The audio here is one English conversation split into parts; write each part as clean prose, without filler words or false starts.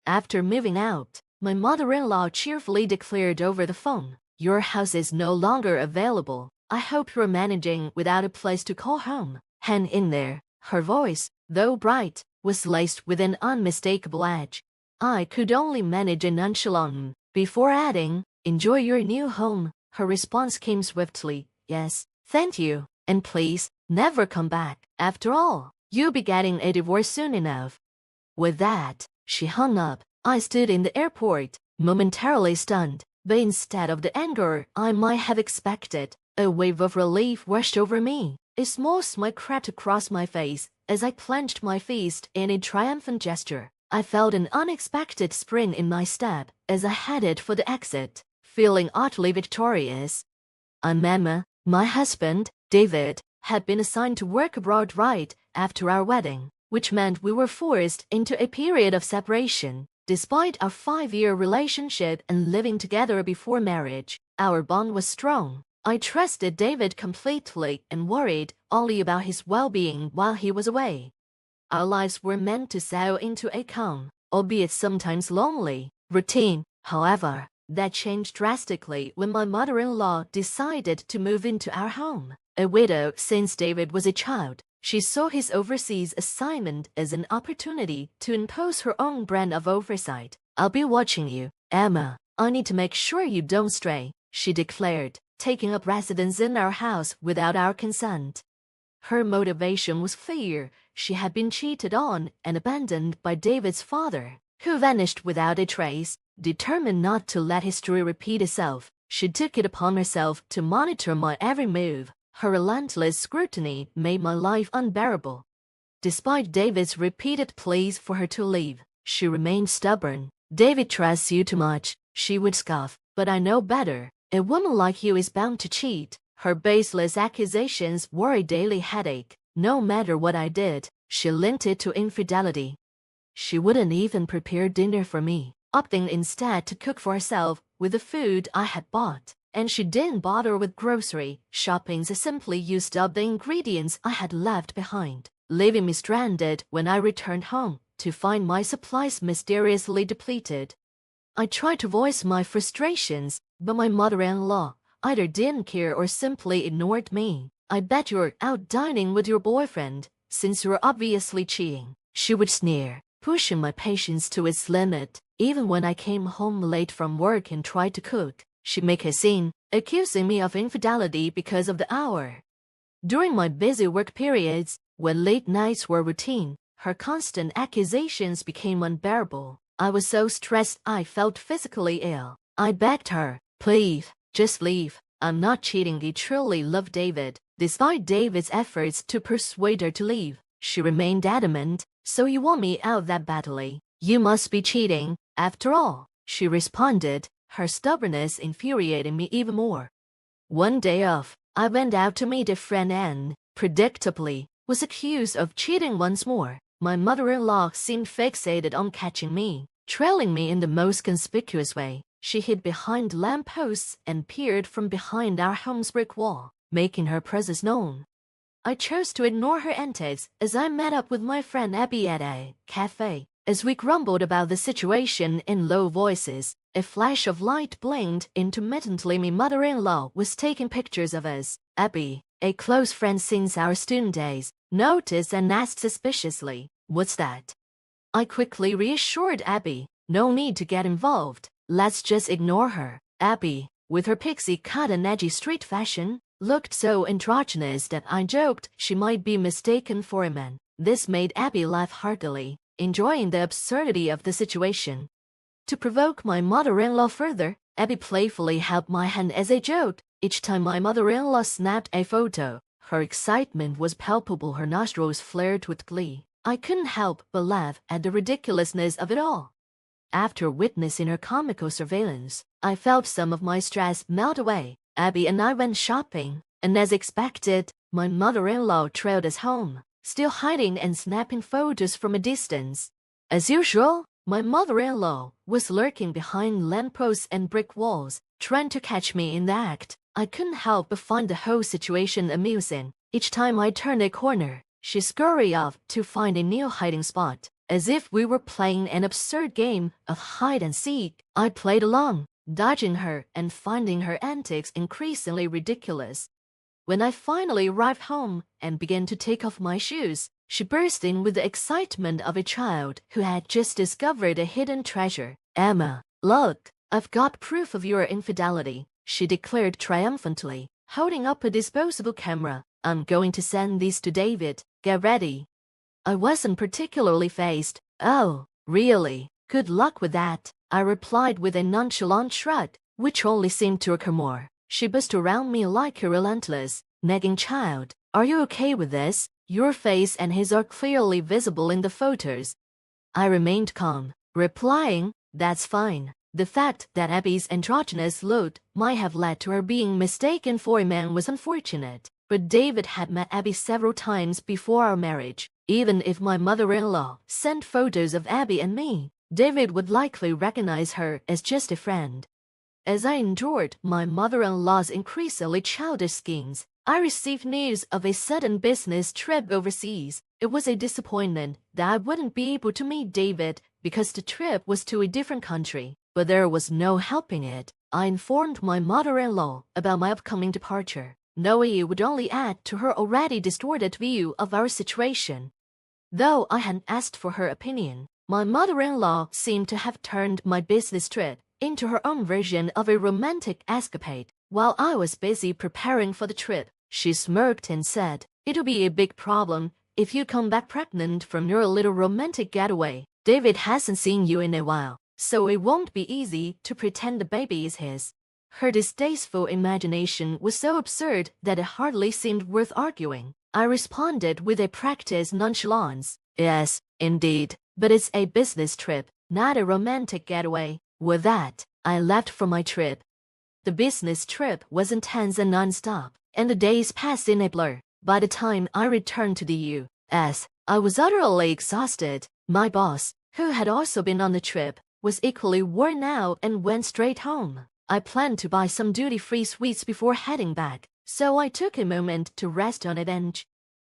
After moving out, my mother-in-law cheerfully declared over the phone, "Your house is no longer available. I hope you're managing without a place to call home. Hang in there." Her voice, though bright, was laced with an unmistakable edge. I could only manage a nonchalant before adding, "Enjoy your new home." Her response came swiftly, "Yes, thank you, and please, never come back. After all, you'll be getting a divorce soon enough." With that, she hung up. I stood in the airport, momentarily stunned, but instead of the anger I might have expected, a wave of relief washed over me. A small smile crept across my face as I clenched my fist in a triumphant gesture. I felt an unexpected spring in my step as I headed for the exit, feeling utterly victorious. Emma, my husband, David, had been assigned to work abroad right after our wedding, which meant we were forced into a period of separation. Despite our 5-year relationship and living together before marriage, our bond was strong. I trusted David completely and worried only about his well-being while he was away. Our lives were meant to settle into a calm, albeit sometimes lonely, routine. However, that changed drastically when my mother-in-law decided to move into our home. A widow since David was a child, she saw his overseas assignment as an opportunity to impose her own brand of oversight. "I'll be watching you, Emma. I need to make sure you don't stray," she declared, taking up residence in our house without our consent. Her motivation was clear. She had been cheated on and abandoned by David's father, who vanished without a trace. Determined not to let history repeat itself, she took it upon herself to monitor my every move. Her relentless scrutiny made my life unbearable. Despite David's repeated pleas for her to leave, she remained stubborn. "David trusts you too much," she would scoff, "but I know better. A woman like you is bound to cheat." Her baseless accusations were a daily headache. No matter what I did, she linked it to infidelity. She wouldn't even prepare dinner for me, opting instead to cook for herself with the food I had bought. And she didn't bother with grocery shopping, so simply used up the ingredients I had left behind, leaving me stranded when I returned home to find my supplies mysteriously depleted. I tried to voice my frustrations, but my mother-in-law either didn't care or simply ignored me. "I bet you're out dining with your boyfriend, since you're obviously cheating," she would sneer, pushing my patience to its limit. Even when I came home late from work and tried to cook, she'd make a scene, accusing me of infidelity because of the hour. During my busy work periods, when late nights were routine, her constant accusations became unbearable. I was so stressed I felt physically ill. I begged her, "Please, just leave. I'm not cheating. I truly love David." Despite David's efforts to persuade her to leave, she remained adamant. "So you want me out that badly? You must be cheating, after all," she responded, her stubbornness infuriating me even more. One day off, I went out to meet a friend and, predictably, was accused of cheating once more. My mother-in-law seemed fixated on catching me, trailing me in the most conspicuous way. She hid behind lampposts and peered from behind our home's brick wall, making her presence known. I chose to ignore her antics as I met up with my friend Abby at a cafe. As we grumbled about the situation in low voices, a flash of light blinked intermittently. My mother-in-law was taking pictures of us. Abby, a close friend since our student days, noticed and asked suspiciously, "What's that?" I quickly reassured Abby, "No need to get involved. Let's just ignore her." Abby, with her pixie cut and edgy street fashion, looked so androgynous that I joked she might be mistaken for a man. This made Abby laugh heartily, enjoying the absurdity of the situation. To provoke my mother-in-law further, Abby playfully held my hand as a joke. Each time my mother-in-law snapped a photo, her excitement was palpable. Her nostrils flared with glee. I couldn't help but laugh at the ridiculousness of it all. After witnessing her comical surveillance, I felt some of my stress melt away. Abby and I went shopping, and as expected, my mother-in-law trailed us home, still hiding and snapping photos from a distance. As usual, my mother-in-law was lurking behind lampposts and brick walls, trying to catch me in the act. I couldn't help but find the whole situation amusing. Each time I turned a corner, she scurried off to find a new hiding spot, as if we were playing an absurd game of hide and seek. I played along, dodging her and finding her antics increasingly ridiculous. When I finally arrived home and began to take off my shoes, she burst in with the excitement of a child who had just discovered a hidden treasure. "Emma, look, I've got proof of your infidelity," she declared triumphantly, holding up a disposable camera. "I'm going to send these to David. Get ready." I wasn't particularly fazed. "Oh, really? Good luck with that," I replied with a nonchalant shrug, which only seemed to occur more. She buzzed around me like a relentless, nagging child. "Are you okay with this? Your face and his are clearly visible in the photos." I remained calm, replying, "That's fine." The fact that Abby's androgynous look might have led to her being mistaken for a man was unfortunate, but David had met Abby several times before our marriage. Even if my mother-in-law sent photos of Abby and me, David would likely recognize her as just a friend. As I endured my mother-in-law's increasingly childish schemes, I received news of a sudden business trip overseas. It was a disappointment that I wouldn't be able to meet David because the trip was to a different country, but there was no helping it. I informed my mother-in-law about my upcoming departure, knowing it would only add to her already distorted view of our situation. Though I hadn't asked for her opinion, my mother-in-law seemed to have turned my business trip into her own version of a romantic escapade. While I was busy preparing for the trip, she smirked and said, "It'll be a big problem if you come back pregnant from your little romantic getaway. David hasn't seen you in a while, so it won't be easy to pretend the baby is his." Her distasteful imagination was so absurd that it hardly seemed worth arguing. I responded with a practiced nonchalance, "Yes, indeed, but it's a business trip, not a romantic getaway." With that, I left for my trip. The business trip was intense and non-stop, and the days passed in a blur. By the time I returned to the U.S., I was utterly exhausted. My boss, who had also been on the trip, was equally worn out and went straight home. I planned to buy some duty-free sweets before heading back, so I took a moment to rest on a bench.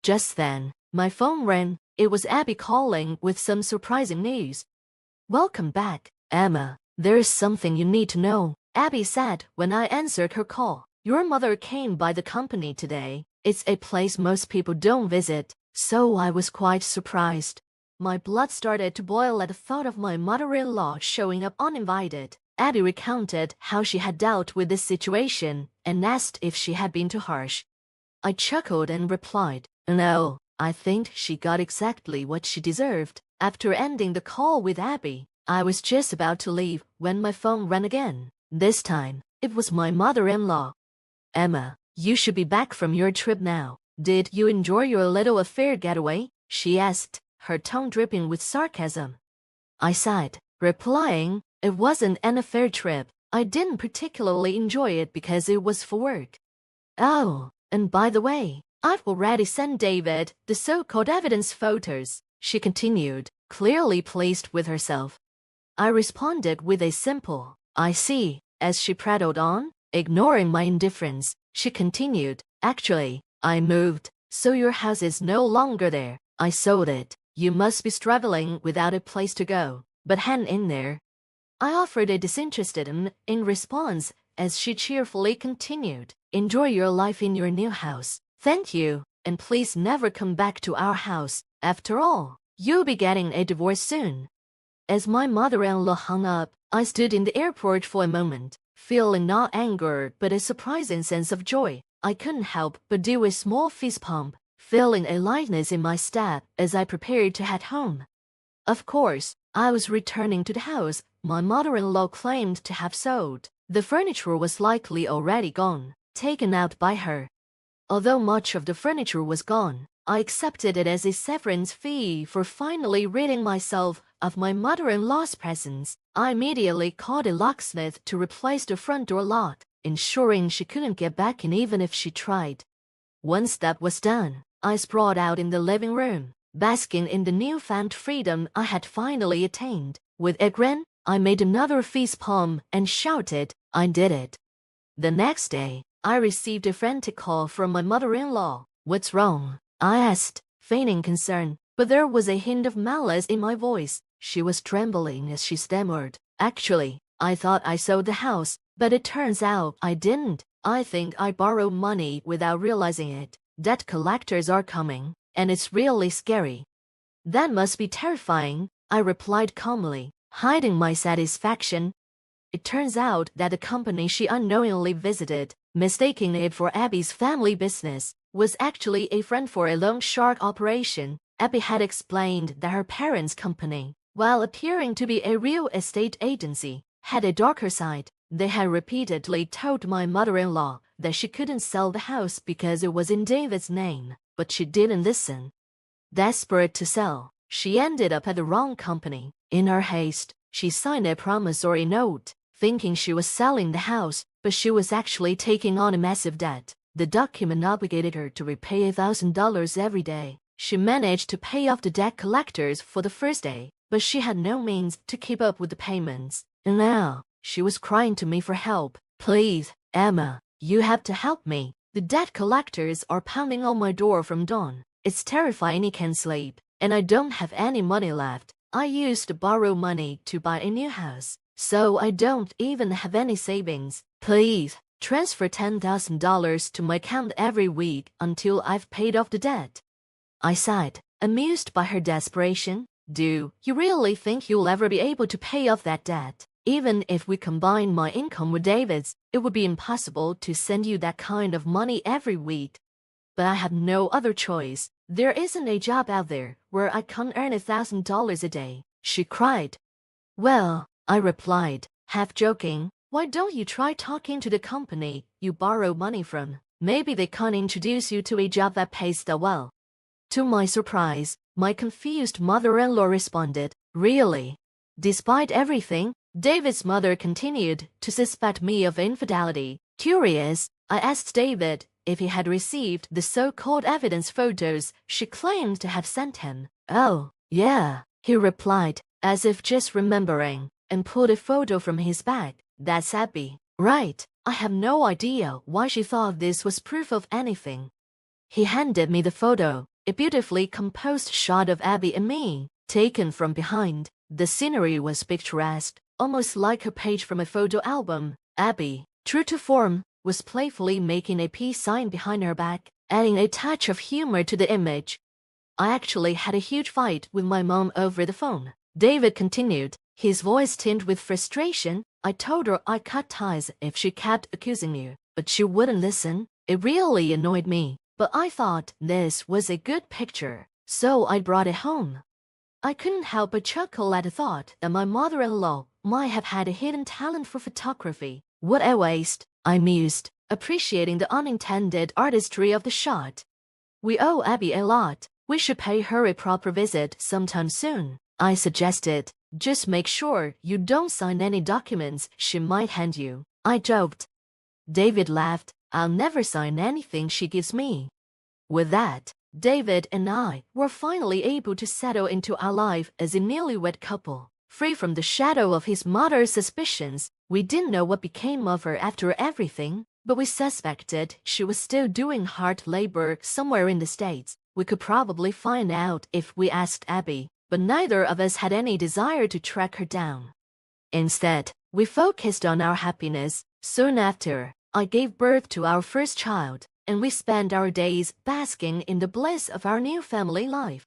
Just then, my phone rang. It was Abby calling with some surprising news. "Welcome back, Emma. There's something you need to know," Abby said when I answered her call. "Your mother came by the company today. It's a place most people don't visit, so I was quite surprised." My blood started to boil at the thought of my mother-in-law showing up uninvited. Abby recounted how she had dealt with this situation and asked if she had been too harsh. I chuckled and replied, "No, I think she got exactly what she deserved." After ending the call with Abby, I was just about to leave when my phone rang again. This time, it was my mother-in-law. "Emma, you should be back from your trip now. Did you enjoy your little affair getaway?" she asked, her tone dripping with sarcasm. I sighed, replying, "It wasn't an affair trip. I didn't particularly enjoy it because it was for work." "Oh, and by the way, I've already sent David the so-called evidence photos," she continued, clearly pleased with herself. I responded with a simple, "I see." As she prattled on, ignoring my indifference, she continued, "Actually, I moved, so your house is no longer there. I sold it. You must be struggling without a place to go, but hang in there." I offered a disinterested in response as she cheerfully continued, "Enjoy your life in your new house. Thank you, and please never come back to our house. After all, you'll be getting a divorce soon." As my mother-in-law hung up, I stood in the airport for a moment, feeling not anger but a surprising sense of joy. I couldn't help but do a small fist pump, feeling a lightness in my step as I prepared to head home. Of course, I was returning to the house my mother-in-law claimed to have sold. The furniture was likely already gone, taken out by her. Although much of the furniture was gone, I accepted it as a severance fee for finally ridding myself of my mother-in-law's presence. I immediately called a locksmith to replace the front door lock, ensuring she couldn't get back in even if she tried. Once that was done, I sprawled out in the living room, basking in the newfound freedom I had finally attained. With a grin, I made another fist pump and shouted, "I did it." The next day, I received a frantic call from my mother-in-law. "What's wrong?" I asked, feigning concern. but there was a hint of malice in my voice. She was trembling as she stammered. Actually, I thought I sold the house, but it turns out I didn't. I think I borrowed money without realizing it. Debt collectors are coming, and it's really scary. That must be terrifying, I replied calmly, hiding my satisfaction. It turns out that the company she unknowingly visited, mistaking it for Abby's family business, was actually a front for a loan shark operation. Abby had explained that her parents' company, while appearing to be a real estate agency, had a darker side. They had repeatedly told my mother-in-law that she couldn't sell the house because it was in David's name, but she didn't listen. Desperate to sell, she ended up at the wrong company. In her haste, she signed a promissory note, thinking she was selling the house, but she was actually taking on a massive debt. The document obligated her to repay $1,000 every day. She managed to pay off the debt collectors for the first day, but she had no means to keep up with the payments. And now, she was crying to me for help. Please, Emma, you have to help me. The debt collectors are pounding on my door from dawn. It's terrifying I can't sleep, and I don't have any money left. I used to borrow money to buy a new house, so I don't even have any savings. Please, transfer $10,000 to my account every week until I've paid off the debt. I sighed, amused by her desperation. Do you really think you'll ever be able to pay off that debt? Even if we combine my income with David's, it would be impossible to send you that kind of money every week. But I have no other choice. There isn't a job out there where I can earn $1,000 a day, she cried. Well, I replied, half joking, why don't you try talking to the company you borrow money from? Maybe they can introduce you to a job that pays that well. To my surprise, my confused mother-in-law responded, really? Despite everything, David's mother continued to suspect me of infidelity. Curious, I asked David if he had received the so-called evidence photos she claimed to have sent him. Oh, yeah, he replied, as if just remembering, and pulled a photo from his bag. That's Abby. Right, I have no idea why she thought this was proof of anything. He handed me the photo, a beautifully composed shot of Abby and me, taken from behind. The scenery was picturesque, almost like a page from a photo album. Abby, true to form, was playfully making a peace sign behind her back, adding a touch of humor to the image. I actually had a huge fight with my mom over the phone, David continued, his voice tinged with frustration. I told her I cut ties if she kept accusing you, but she wouldn't listen. It really annoyed me, but I thought this was a good picture, so I brought it home. I couldn't help but chuckle at the thought that my mother-in-law might have had a hidden talent for photography. What a waste, I mused, appreciating the unintended artistry of the shot. We owe Abby a lot. We should pay her a proper visit sometime soon, I suggested. Just make sure you don't sign any documents she might hand you, I joked. David laughed. I'll never sign anything she gives me. With that, David and I were finally able to settle into our life as a newlywed couple. Free from the shadow of his mother's suspicions, we didn't know what became of her after everything, but we suspected she was still doing hard labor somewhere in the States. We could probably find out if we asked Abby, but neither of us had any desire to track her down. Instead, we focused on our happiness. Soon after, I gave birth to our first child, and we spent our days basking in the bliss of our new family life.